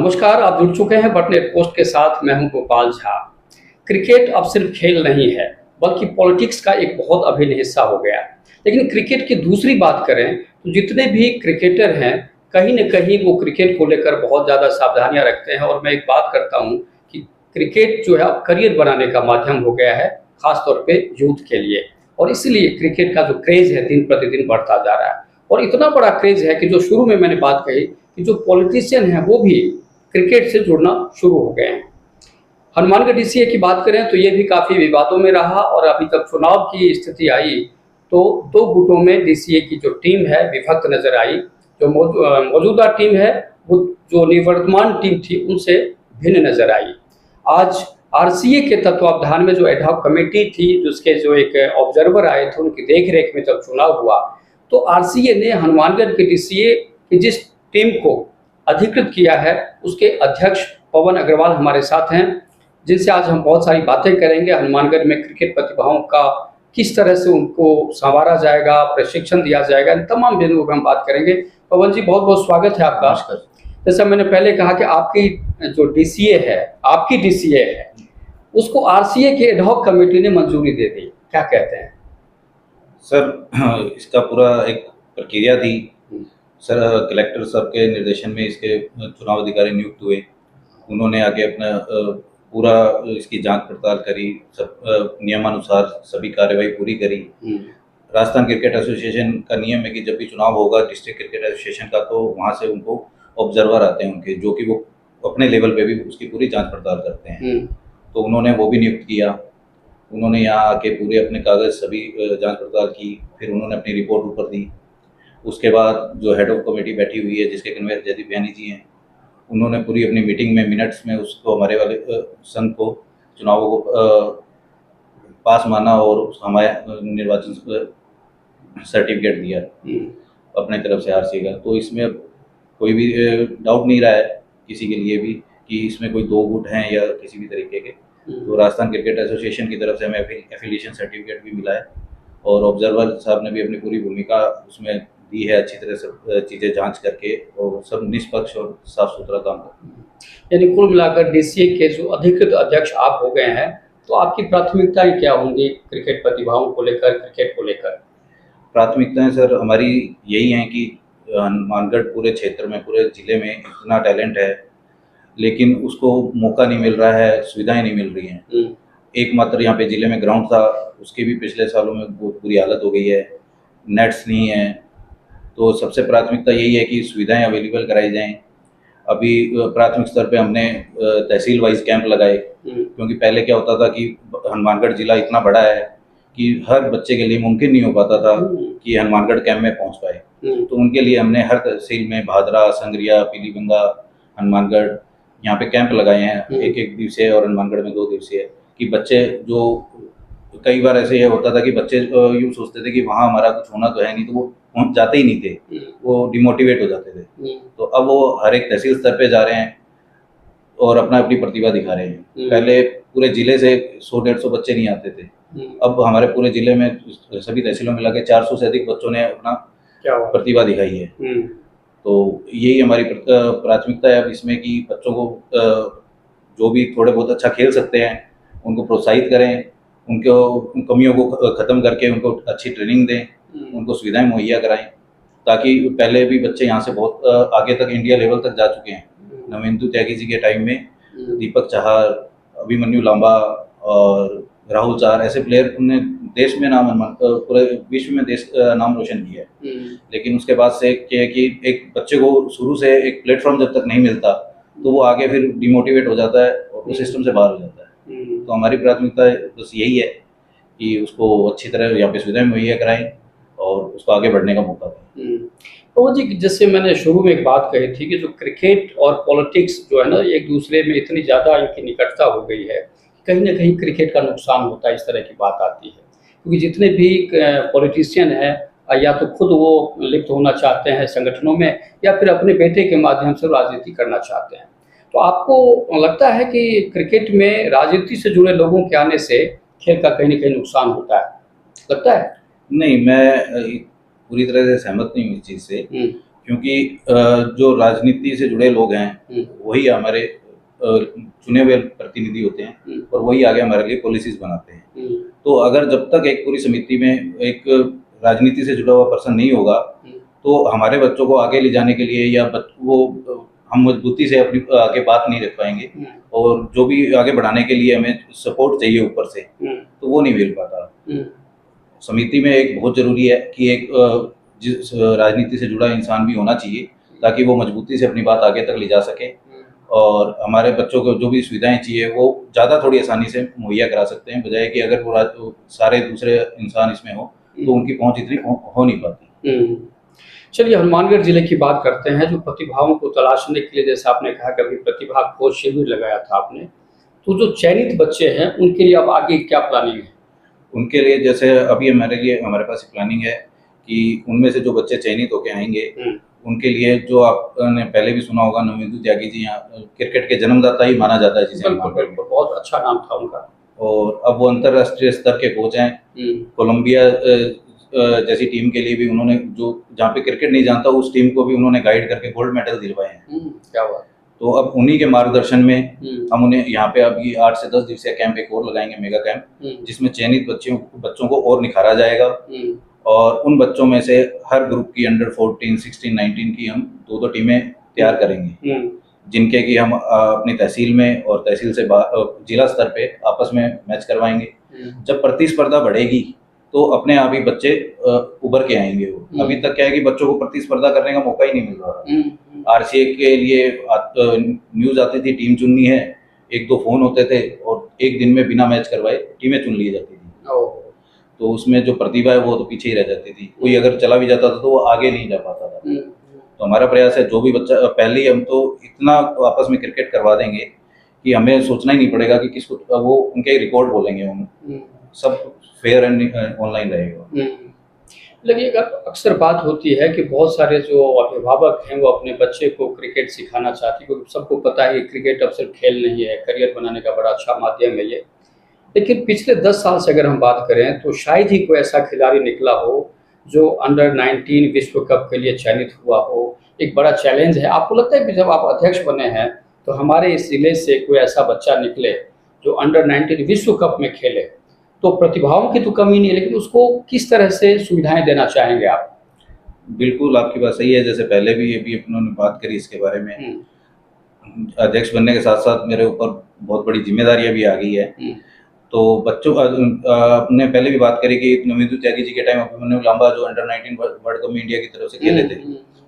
नमस्कार, आप जुड़ चुके हैं बटनेट पोस्ट के साथ। मैं हूं गोपाल झा। क्रिकेट अब सिर्फ खेल नहीं है बल्कि पॉलिटिक्स का एक बहुत अभिन्न हिस्सा हो गया। लेकिन क्रिकेट की दूसरी बात करें तो जितने भी क्रिकेटर हैं कहीं न कहीं वो क्रिकेट को लेकर बहुत ज़्यादा सावधानियां रखते हैं। और मैं एक बात करता हूं कि क्रिकेट जो है अब करियर बनाने का माध्यम हो गया है, खासतौर पे यूथ के लिए। और इसलिए क्रिकेट का जो क्रेज़ है दिन प्रतिदिन बढ़ता जा रहा है। और इतना बड़ा क्रेज़ है कि जो शुरू में मैंने बात कही कि जो पॉलिटिशियन हैं वो भी क्रिकेट से जुड़ना शुरू हो गए हैं। हनुमानगढ़ डीसीए की बात करें तो ये भी काफ़ी विवादों में रहा और अभी तक चुनाव की स्थिति आई तो दो गुटों में डीसीए की जो टीम है विभक्त नजर आई। जो मौजूदा टीम है वो जो निवर्तमान टीम थी उनसे भिन्न नजर आई। आज आरसीए के तत्वावधान में जो एडहॉक कमेटी थी जिसके जो एक ऑब्जर्वर आए थे उनकी देखरेख में जब चुनाव हुआ तो आरसीए ने हनुमानगढ़ के डीसीए की जिस टीम को अधिकृत किया है उसके अध्यक्ष पवन अग्रवाल हमारे साथ हैं, जिनसे आज हम बहुत सारी बातें करेंगे। हनुमानगढ़ में क्रिकेट प्रतिभाओं का किस तरह से उनको संवारा जाएगा, प्रशिक्षण दिया जाएगा, इन तमाम बिंदुओं पर हम बात करेंगे। पवन जी, बहुत बहुत स्वागत है आपका। जैसा मैंने पहले कहा कि आपकी जो डीसीए है उसको आरसीए के एडहॉक कमेटी ने मंजूरी दे दी, क्या कहते हैं सर? इसका पूरा एक प्रक्रिया थी सर। कलेक्टर साहब के निर्देशन में इसके चुनाव अधिकारी नियुक्त हुए। उन्होंने आगे अपना पूरा इसकी जांच पड़ताल करी, सब नियमानुसार सभी कार्यवाही पूरी करी। राजस्थान क्रिकेट एसोसिएशन का नियम है कि जब भी चुनाव होगा डिस्ट्रिक्ट क्रिकेट एसोसिएशन का तो वहाँ से उनको ऑब्जर्वर आते हैं उनके, जो कि वो अपने लेवल पे भी उसकी पूरी जांच पड़ताल करते हैं। तो उन्होंने वो भी नियुक्त किया। उन्होंने यहाँ आके पूरे अपने कागज़ सभी जांच पड़ताल की, फिर उन्होंने अपनी रिपोर्ट ऊपर दी। उसके बाद जो हेड ऑफ कमेटी बैठी हुई है जिसके कन्वीनर जयदीप बयानी जी हैं, उन्होंने पूरी अपनी मीटिंग में मिनट्स में उसको हमारे वाले संघ को चुनावों को पास माना और हमारे निर्वाचन सर्टिफिकेट दिया अपने तरफ से आरसी का। तो इसमें अब कोई भी डाउट नहीं रहा है किसी के लिए भी कि इसमें कोई दो गुट हैं या किसी भी तरीके के। तो राजस्थान क्रिकेट एसोसिएशन की तरफ से हमें एफिलिएशन सर्टिफिकेट भी मिला है और ऑब्जर्वर साहब ने भी अपनी पूरी भूमिका उसमें दी है, अच्छी तरह से चीज़ें जांच करके और सब निष्पक्ष और साफ सुथरा काम करते। यानी कुल मिलाकर डीसीए के जो अधिकृत अध्यक्ष आप हो गए हैं तो आपकी प्राथमिकताएं क्या होंगी क्रिकेट प्रतिभाओं को लेकर, क्रिकेट को लेकर? प्राथमिकताएं सर हमारी यही हैं कि हनुमानगढ़ पूरे क्षेत्र में, पूरे ज़िले में इतना टैलेंट है लेकिन उसको मौका नहीं मिल रहा है, सुविधाएं नहीं मिल रही हैं। एकमात्र यहाँ पे ज़िले में ग्राउंड था, उसकी भी पिछले सालों में बहुत बुरी हालत हो गई है, नेट्स नहीं है। तो सबसे प्राथमिकता यही है कि सुविधाएं अवेलेबल कराई जाएं। अभी प्राथमिक स्तर पे हमने तहसील वाइज कैंप लगाए, क्योंकि पहले क्या होता था कि हनुमानगढ़ ज़िला इतना बड़ा है कि हर बच्चे के लिए मुमकिन नहीं हो पाता था कि हनुमानगढ़ कैंप में पहुंच पाए। तो उनके लिए हमने हर तहसील में भादरा, संगरिया, पीलीभंगा, हनुमानगढ़ यहाँ पे कैंप लगाए हैं, एक दिवसीय और हनुमानगढ़ में 2 दिवसीय। कि बच्चे जो कई बार ऐसे ये होता था कि बच्चे यूँ सोचते थे कि वहाँ हमारा कुछ होना तो है नहीं, तो वो पहुँच जाते ही नहीं थे, वो डिमोटिवेट हो जाते थे। तो अब वो हर एक तहसील स्तर पे जा रहे हैं और अपनी प्रतिभा दिखा रहे हैं। पहले पूरे ज़िले से 100-150 बच्चे नहीं आते थे, अब हमारे पूरे ज़िले में सभी तहसीलों में लगे 400 से अधिक बच्चों ने अपना प्रतिभा दिखाई है। तो यही हमारी प्राथमिकता है अब इसमें कि बच्चों को जो भी थोड़े बहुत अच्छा खेल सकते हैं उनको प्रोत्साहित करें, उन कमियों को ख़त्म करके उनको अच्छी ट्रेनिंग दें, उनको सुविधाएं मुहैया कराएं, ताकि पहले भी बच्चे यहाँ से बहुत आगे तक इंडिया लेवल तक जा चुके हैं। नवेंदु त्यागी जी के टाइम में दीपक चाहर, अभिमन्यु लांबा और राहुल चार ऐसे प्लेयर उन्होंने देश में पूरे विश्व में नाम रोशन किया है। लेकिन उसके बाद से क्या है कि एक बच्चे को शुरू से एक प्लेटफॉर्म जब तक नहीं मिलता तो वो आगे फिर डिमोटिवेट हो जाता है और उस सिस्टम से बाहर हो जाता है। तो हमारी प्राथमिकता बस यही है कि उसको अच्छी तरह यहाँ पे सुविधाएं मुहैया कराएं और उसको आगे बढ़ने का मौका दें। तो जी, जैसे मैंने शुरू में एक बात कही थी कि जो क्रिकेट और पॉलिटिक्स जो है ना एक दूसरे में इतनी ज़्यादा इनकी निकटता हो गई है, कहीं ना कहीं क्रिकेट का नुकसान होता है, इस तरह की बात आती है। क्योंकि जितने भी पॉलिटिशियन हैं या तो खुद वो लिप्त होना चाहते हैं संगठनों में या फिर अपने बेटे के माध्यम से राजनीति करना चाहते हैं। तो आपको लगता है कि क्रिकेट में राजनीति से जुड़े लोगों के आने से खेल का कहीं ना कहीं नुकसान होता है, लगता है? नहीं, मैं पूरी तरह से सहमत नहीं हूँ इस चीज़ से, क्योंकि जो राजनीति से जुड़े लोग हैं वही हमारे चुने हुए प्रतिनिधि होते हैं और वही आगे हमारे लिए पॉलिसीज बनाते हैं। तो अगर जब तक एक पूरी समिति में एक राजनीति से जुड़ा हुआ पर्सन नहीं होगा तो हमारे बच्चों को आगे ले जाने के लिए या वो हम मजबूती से अपनी आगे बात नहीं रख पाएंगे और जो भी आगे बढ़ाने के लिए हमें सपोर्ट चाहिए ऊपर से तो वो नहीं मिल पाता। समिति में एक बहुत जरूरी है कि एक जिस राजनीति से जुड़ा इंसान भी होना चाहिए ताकि वो मजबूती से अपनी बात आगे तक ले जा सके और हमारे बच्चों को जो भी सुविधाएं चाहिए वो ज़्यादा थोड़ी आसानी से मुहैया करा सकते हैं, बजाय कि अगर वो सारे दूसरे इंसान इसमें हो तो उनकी पहुंच इतनी हो नहीं पाती। चलिए हनुमानगढ़ जिले की बात करते हैं। जो प्रतिभाओं को तलाशने के लिए, जैसे आपने कहा कि अभी प्रतिभा खोज शिविर लगाया था आपने, तो जो चयनित बच्चे हैं उनके लिए अब आगे क्या प्लानिंग है? उनके लिए जैसे अभी हमारे पास प्लानिंग है कि उनमें से जो बच्चे चयनित होकर आएंगे उनके लिए, जो आपने पहले भी सुना होगा, नवनीतू त्यागी जी यहाँ क्रिकेट के जन्मदाता ही माना जाता है जिसे। बिल्कुल, बहुत अच्छा नाम था उनका। और अब वो अंतरराष्ट्रीय स्तर के कोच हैं। कोलंबिया जैसी टीम के लिए भी उन्होंने, जो जहाँ पे क्रिकेट नहीं जानता उस टीम को भी उन्होंने गाइड करके गोल्ड मेडल दिलवाए हैं। क्या बात। तो अब उन्हीं के मार्गदर्शन में हम उन्हें यहाँ पे अभी 8 से 10 दिवसीय कैंप एक और लगाएंगे, मेगा कैंप, जिसमें चयनित बच्चों को और निखारा जाएगा और उन बच्चों में से हर ग्रुप की अंडर 14, 16, 19 की हम 2-2 टीमें तैयार करेंगे, जिनके कि हम अपनी तहसील में और तहसील से जिला स्तर पे आपस में मैच करवाएंगे। जब प्रतिस्पर्धा बढ़ेगी तो अपने आप ही बच्चे उभर के आएंगे। वो अभी तक क्या है कि बच्चों को प्रतिस्पर्धा करने का मौका ही नहीं मिल रहा। आरसीए के लिए न्यूज आती थी टीम चुननी है, 1-2 फोन होते थे और एक दिन में बिना मैच करवाए टीमें चुन ली जाती थी। तो उसमें जो प्रतिभा है वो तो पीछे ही रह जाती थी, कोई अगर चला भी जाता था तो वो आगे नहीं जा पाता था। तो हमारा प्रयास है जो भी बच्चा, पहले ही हम तो इतना आपस में क्रिकेट करवा देंगे कि हमें सोचना ही नहीं पड़ेगा कि किसको, वो उनके रिकॉर्ड बोलेंगे, हम सब फेयर एंड ऑनलाइन रहेगा। लेकिन अक्सर बात होती है कि बहुत सारे जो अभिभावक हैं वो अपने बच्चे को क्रिकेट सिखाना चाहते हैं, क्योंकि सबको पता है कि क्रिकेट अब सिर्फ खेल नहीं है, करियर बनाने का बड़ा अच्छा माध्यम है ये। लेकिन पिछले 10 साल से अगर हम बात करें तो शायद ही कोई ऐसा खिलाड़ी निकला हो जो अंडर 19 विश्व कप के लिए चयनित हुआ हो। एक बड़ा चैलेंज है। आपको लगता है कि जब आप अध्यक्ष बने हैं तो हमारे इस जिले से कोई ऐसा बच्चा निकले जो अंडर 19 विश्व कप में खेले, तो प्रतिभाओं की तो कमी नहीं है, लेकिन उसको किस तरह से सुविधाएं देना चाहेंगे आप? बिल्कुल, आपकी बात सही है। जैसे पहले भी उन्होंने बात करी इसके बारे में, अध्यक्ष बनने के साथ साथ मेरे ऊपर बहुत बड़ी जिम्मेदारियां भी आ गई है। तो बच्चों ने पहले भी बात करी कि नवनीतू त्यागी जी के टाइम अभिमन्यु लांबा जो अंडर 19 वर्ल्ड कप में इंडिया की तरफ से खेले थे,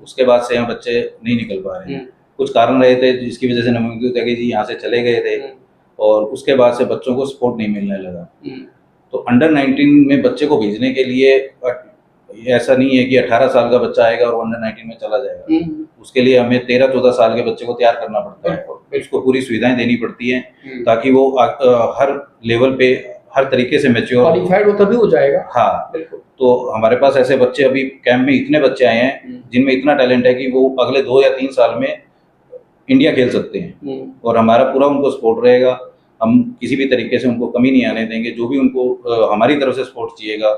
उसके बाद से यहाँ बच्चे नहीं निकल पा रहे हैं। कुछ कारण रहे थे जिसकी वजह से नवनीतू त्यागी जी यहाँ से चले गए थे और उसके बाद से बच्चों को सपोर्ट नहीं मिलने लगा। तो अंडर 19 में बच्चे को भेजने के लिए ऐसा नहीं है कि 18 साल का बच्चा आएगा और अंडर 19 में चला जाएगा। उसके लिए हमें 13-14 साल के बच्चे को तैयार करना पड़ता है, उसको पूरी सुविधाएं देनी पड़ती हैं ताकि वो हर लेवल पे हर तरीके से मैच्योर क्वालिफाइड हो तभी हो जाएगा। हाँ, तो हमारे पास ऐसे बच्चे अभी कैंप में इतने बच्चे आए हैं जिनमें इतना टैलेंट है कि वो अगले 2 या 3 साल में इंडिया खेल सकते हैं और हमारा पूरा उनको सपोर्ट रहेगा। हम किसी भी तरीके से उनको कमी नहीं आने देंगे। जो भी उनको हमारी तरफ से सपोर्ट चाहिएगा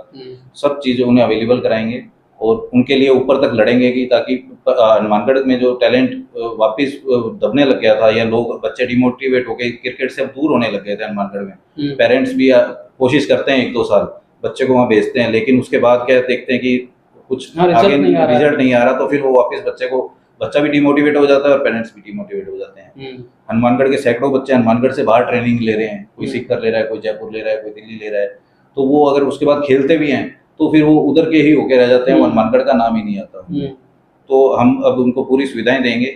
सब चीज़ें उन्हें अवेलेबल कराएंगे और उनके लिए ऊपर तक लड़ेंगे कि ताकि हनुमानगढ़ में जो टैलेंट वापस दबने लग गया था या लोग बच्चे डिमोटिवेट होकर क्रिकेट से दूर होने लग गए थे हनुमानगढ़ में। पेरेंट्स भी कोशिश करते हैं 1-2 साल बच्चे को वहाँ भेजते हैं, लेकिन उसके बाद क्या देखते हैं कि कुछ आगे रिजल्ट नहीं आ रहा, तो फिर वो वापस बच्चा भी डिमोटिवेट हो जाता है और पेरेंट्स भी डिमोटिवेट हो जाते हैं। हनुमानगढ़ के सैकड़ों बच्चे हनुमानगढ़ से बाहर ट्रेनिंग ले रहे हैं, कोई सीकर ले रहा है, कोई जयपुर ले रहा है, कोई दिल्ली ले रहा है। तो वो अगर उसके बाद खेलते भी हैं तो फिर वो उधर के ही होके रह जाते हैं, हनुमानगढ़ का नाम ही नहीं आता। तो हम अब उनको पूरी सुविधाएं देंगे,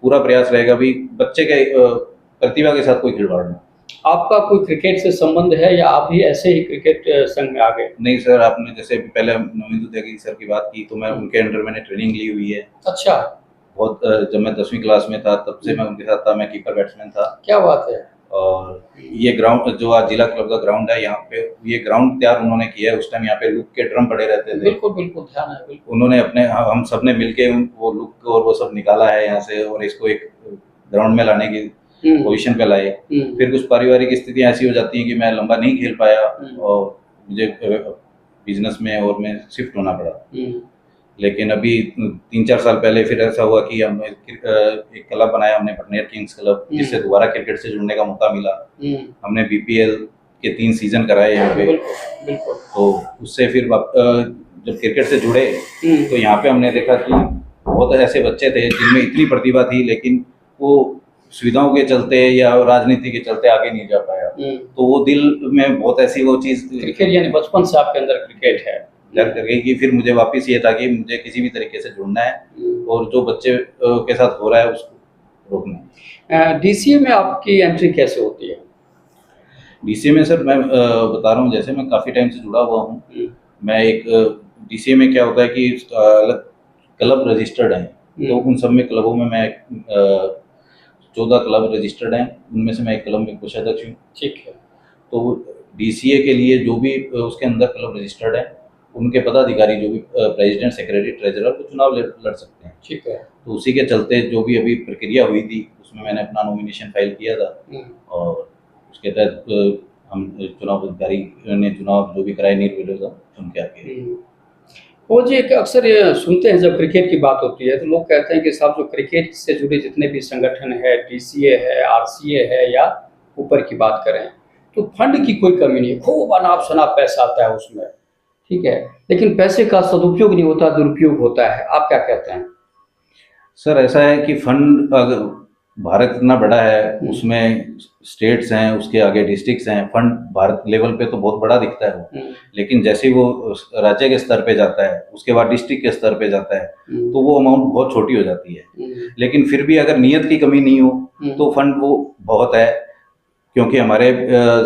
पूरा प्रयास रहेगा भी बच्चे के प्रतिभा के साथ कोई खिलवाड़ ना। आपका कोई क्रिकेट से संबंध है या आप भी ऐसे ही क्रिकेट संघ में आ गए? नहीं सर, आपने जैसे पहले नवनीतू त्यागी सर की बात की तो मैं उनके अंडर मैंने ट्रेनिंग ली हुई है। अच्छा। बहुत जब मैं 10वीं क्लास में था तब से मैं उनके साथ था, मैं कीपर बैट्समैन था। क्या बात है। और ये ग्राउंड जो आज जिला क्लब का ग्राउंड है, यहाँ पे ये ग्राउंड तैयार उन्होंने किया है। उस टाइम यहाँ पे लुक के ड्रम पड़े रहते थे। बिल्कुल ध्यान है। बिल्कुल उन्होंने हम सब ने मिलके वो लुक और वो सब निकाला है यहाँ से और इसको एक ग्राउंड में लाने की पोजीशन पे लाए। फिर कुछ पारिवारिक स्थितियां ऐसी हो जाती हैं कि मैं लंबा नहीं खेल पाया और मुझे बिजनेस में और मैं शिफ्ट होना पड़ा। लेकिन अभी 3-4 साल पहले फिर ऐसा हुआ कि हमने एक क्लब बनाया, हमने पटनेर किंग्स क्लब, जिससे दोबारा क्रिकेट से जुड़ने का मौका मिला। हमने बीपीएल के 3 सीजन कराए यहाँ पे। बिल्कुल। तो उससे फिर जब क्रिकेट से जुड़े तो यहाँ पे हमने देखा कि बहुत ऐसे बच्चे थे जिनमें इतनी प्रतिभा थी, लेकिन वो सुविधाओं के चलते या राजनीति के चलते आगे नहीं जा पाया। तो वो दिल में बहुत ऐसी वो चीज़, क्रिकेट यानी बचपन से आपके अंदर क्रिकेट है, डर कर गई कि फिर मुझे वापस ये था कि मुझे किसी भी तरीके से जुड़ना है और जो बच्चे के साथ हो रहा है उसको रोकना है। डीसीए में आपकी एंट्री कैसे होती है? डीसीए में सर मैं बता रहा हूँ, जैसे मैं काफ़ी टाइम से जुड़ा हुआ हूँ। मैं एक डीसीए में क्या होता है कि अलग क्लब रजिस्टर्ड हैं, तो उन सब में क्लबों में मैं 14 क्लब रजिस्टर्ड हैं, उनमें से मैं एक क्लब में कोषाध्यक्ष हूँ। ठीक है। तो डीसीए के लिए जो भी उसके अंदर क्लब रजिस्टर्ड है, उनके पदाधिकारी जो भी प्रेसिडेंट, सेक्रेटरी, ट्रेजरर को चुनाव लड़ सकते हैं। ठीक है। तो उसी के चलते जो भी अभी प्रक्रिया हुई थी उसमें मैंने अपना नॉमिनेशन फाइल किया था और उसके तहत हम चुनाव अधिकारी ने चुनाव जो भी कराए निर्विरोध चुन के आगे। वो जी एक अक्सर ये सुनते हैं जब क्रिकेट की बात होती है तो लोग कहते हैं कि साहब जो क्रिकेट से जुड़े जितने भी संगठन है, डीसीए है, आरसीए है या ऊपर की बात करें तो फंड की कोई कमी नहीं है, खूब अनाप शनाप पैसा आता है उसमें, ठीक है, लेकिन पैसे का सदुपयोग नहीं होता, दुरुपयोग होता है। आप क्या कहते हैं? सर ऐसा है कि फंड, अगर भारत इतना बड़ा है, उसमें स्टेट्स हैं, उसके आगे डिस्ट्रिक्ट्स हैं, फंड भारत लेवल पे तो बहुत बड़ा दिखता है वो, लेकिन जैसे ही वो राज्य के स्तर पे जाता है, उसके बाद डिस्ट्रिक्ट के स्तर पे जाता है, तो वो अमाउंट बहुत छोटी हो जाती है। लेकिन फिर भी अगर नियत की कमी नहीं हो तो फंड वो बहुत है, क्योंकि हमारे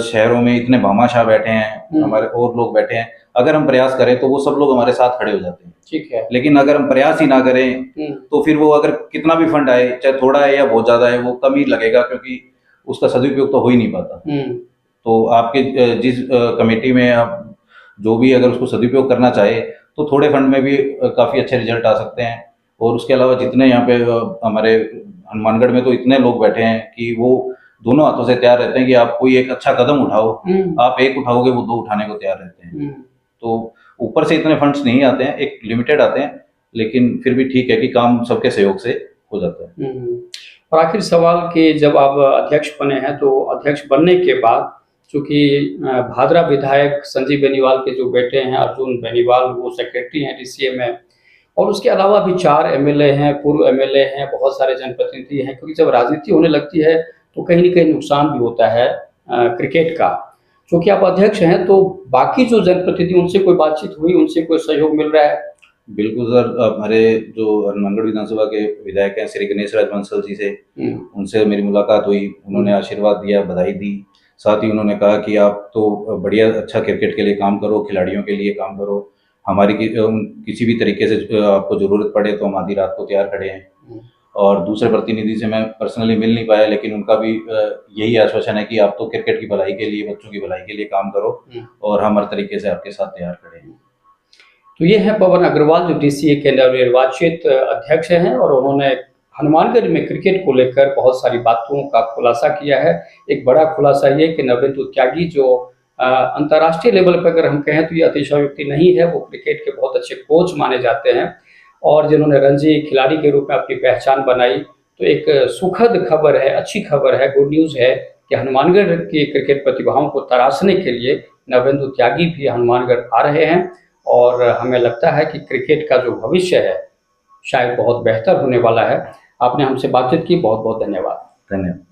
शहरों में इतने भामाशाह बैठे हैं, हमारे और लोग बैठे हैं, अगर हम प्रयास करें तो वो सब लोग हमारे साथ खड़े हो जाते हैं। ठीक है। लेकिन अगर हम प्रयास ही ना करें तो फिर वो अगर कितना भी फंड आए, चाहे थोड़ा है या बहुत ज्यादा है, वो कम ही लगेगा, क्योंकि उसका सदुपयोग तो हो ही नहीं पाता। तो आपके जिस कमेटी में आप जो भी अगर उसको सदुपयोग करना चाहे तो थोड़े फंड में भी काफी अच्छे रिजल्ट आ सकते हैं। और उसके अलावा जितने यहाँ पे हमारे हनुमानगढ़ में तो इतने लोग बैठे हैं कि वो दोनों हाथों से तैयार रहते हैं कि आप कोई एक अच्छा कदम उठाओ, आप एक उठाओगे वो 2 उठाने को तैयार रहते हैं। तो ऊपर से इतने फंड्स नहीं आते हैं, एक लिमिटेड आते हैं, लेकिन फिर भी ठीक है कि काम सबके सहयोग से हो जाता है। और आखिर सवाल कि जब आप अध्यक्ष बने हैं तो अध्यक्ष बनने के बाद चूंकि भादरा विधायक संजीव बेनीवाल के जो बेटे हैं अर्जुन बेनीवाल, वो सेक्रेटरी हैं डीसीए में, और उसके अलावा भी 4 एमएलए हैं, पूर्व एमएलए हैं, बहुत सारे जनप्रतिनिधि हैं, क्योंकि जब राजनीति होने लगती है तो कहीं न कहीं नुकसान भी होता है क्रिकेट का। क्योंकि आप अध्यक्ष हैं तो बाकी जो जनप्रतिनिधि उनसे कोई बातचीत हुई, उनसे कोई सहयोग मिल रहा है? बिल्कुल सर, हमारे जो हनुमानगढ़ विधानसभा के विधायक हैं श्री गणेश राज बंसल जी से, उनसे मेरी मुलाकात हुई, उन्होंने आशीर्वाद दिया, बधाई दी, साथ ही उन्होंने कहा कि आप तो बढ़िया अच्छा क्रिकेट के लिए काम करो, खिलाड़ियों के लिए काम करो, हमारी किसी भी तरीके से आपको ज़रूरत पड़े तो हम आधी रात को तैयार खड़े हैं। और दूसरे प्रतिनिधि से मैं पर्सनली मिल नहीं पाया, लेकिन उनका भी यही आश्वासन है कि आप तो क्रिकेट की भलाई के लिए, बच्चों की भलाई के लिए काम करो और हम हर तरीके से आपके साथ तैयार खड़े हैं। तो ये है पवन अग्रवाल जो डीसीए के नवनिर्वाचित अध्यक्ष हैं और उन्होंने हनुमानगढ़ में क्रिकेट को लेकर बहुत सारी बातों का खुलासा किया है। एक बड़ा खुलासा ये कि नवेंदु त्यागी जो अंतर्राष्ट्रीय लेवल पर अगर हम कहें तो ये अतिशयोक्ति नहीं है, वो क्रिकेट के बहुत अच्छे कोच माने जाते हैं और जिन्होंने रणजी खिलाड़ी के रूप में अपनी पहचान बनाई। तो एक सुखद खबर है, अच्छी खबर है, गुड न्यूज़ है कि हनुमानगढ़ की क्रिकेट प्रतिभाओं को तराशने के लिए नवेंदु त्यागी भी हनुमानगढ़ आ रहे हैं और हमें लगता है कि क्रिकेट का जो भविष्य है शायद बहुत बेहतर होने वाला है। आपने हमसे बातचीत की, बहुत बहुत धन्यवाद। धन्यवाद।